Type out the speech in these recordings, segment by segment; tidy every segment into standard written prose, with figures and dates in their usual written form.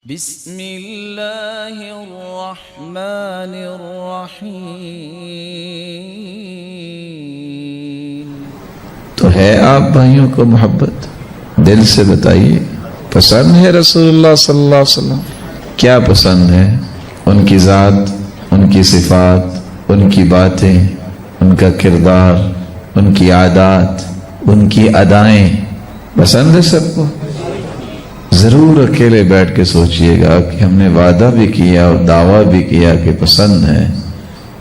بسم اللہ الرحمن الرحیم۔ تو ہے آپ بھائیوں کو محبت؟ دل سے بتائیے، پسند ہے رسول اللہ صلی اللہ علیہ وسلم؟ کیا پسند ہے؟ ان کی ذات، ان کی صفات، ان کی باتیں، ان کا کردار، ان کی عادات، ان کی ادائیں پسند ہے سب کو؟ ضرور اکیلے بیٹھ کے سوچئے گا کہ ہم نے وعدہ بھی کیا اور دعویٰ بھی کیا کہ پسند ہے،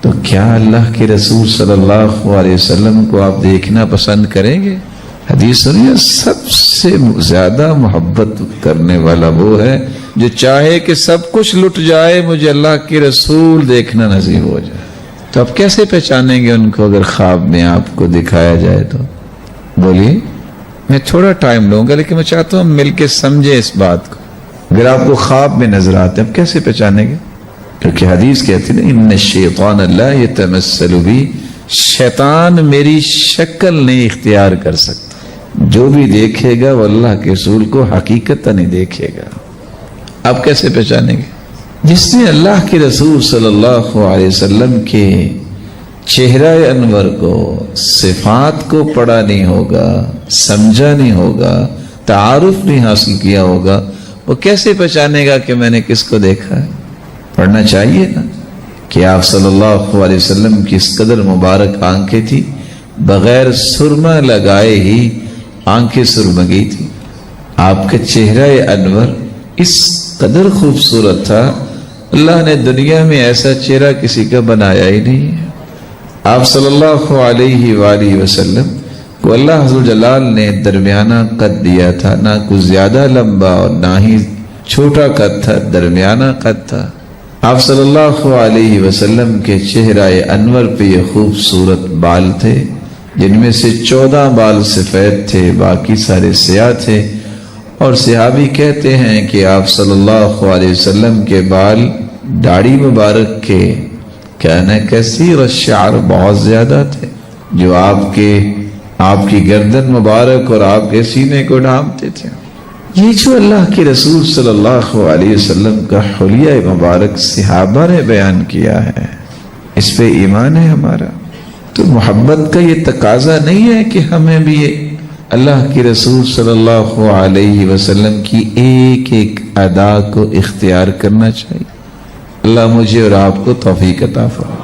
تو کیا اللہ کے رسول صلی اللہ علیہ وسلم کو آپ دیکھنا پسند کریں گے؟ حدیث سنیے، سب سے زیادہ محبت کرنے والا وہ ہے جو چاہے کہ سب کچھ لٹ جائے، مجھے اللہ کے رسول دیکھنا نصیب ہو جائے۔ تو آپ کیسے پہچانیں گے ان کو اگر خواب میں آپ کو دکھایا جائے تو؟ بولیے، میں تھوڑا ٹائم لوں گا لیکن میں چاہتا ہوں مل کے سمجھیں اس بات کو۔ اگر آپ کو خواب میں نظر آتے ہیں آپ کیسے پہچانیں گے؟ کیونکہ حدیث کہتی ہے ان الشیطان لا یتمثل بی، شیطان میری شکل نہیں اختیار کر سکتا۔ جو بھی دیکھے گا وہ اللہ کے رسول کو حقیقت نہیں دیکھے گا۔ آپ کیسے پہچانیں گے؟ جس نے اللہ کے رسول صلی اللہ علیہ وسلم کے چہرہ انور کو، صفات کو پڑھا نہیں ہوگا، سمجھا نہیں ہوگا، تعارف نہیں حاصل کیا ہوگا، وہ کیسے پہچانے گا کہ میں نے کس کو دیکھا ہے؟ پڑھنا چاہیے نا کہ آپ صلی اللہ علیہ وسلم کی اس قدر مبارک آنکھیں تھی، بغیر سرما لگائے ہی آنکھیں سرمگی تھی۔ آپ کا چہرہ انور اس قدر خوبصورت تھا، اللہ نے دنیا میں ایسا چہرہ کسی کا بنایا ہی نہیں ہے۔ آپ صلی اللہ علیہ وآلہ وسلم کو اللہ عز و جلال نے درمیانہ قد دیا تھا، نہ کچھ زیادہ لمبا اور نہ ہی چھوٹا قد تھا، درمیانہ قد تھا۔ آپ صلی اللہ علیہ وسلم کے چہرہ انور پہ یہ خوبصورت بال تھے، جن میں سے 14 بال سفید تھے، باقی سارے سیاہ تھے۔ اور صحابی کہتے ہیں کہ آپ صلی اللہ علیہ وسلم کے بال داڑھی مبارک کے کہنا کثیر الشعر بہت زیادہ تھے، جو آپ کی گردن مبارک اور آپ کے سینے کو ڈھانپتے تھے۔ یہ جو اللہ کے رسول صلی اللہ علیہ وسلم کا حلیہ مبارک صحابہ نے بیان کیا ہے، اس پہ ایمان ہے ہمارا۔ تو محبت کا یہ تقاضا نہیں ہے کہ ہمیں بھی اللہ کے رسول صلی اللہ علیہ وسلم کی ایک ایک ادا کو اختیار کرنا چاہیے۔ اللہ مجھے اور آپ کو توفیق عطا فرمائے۔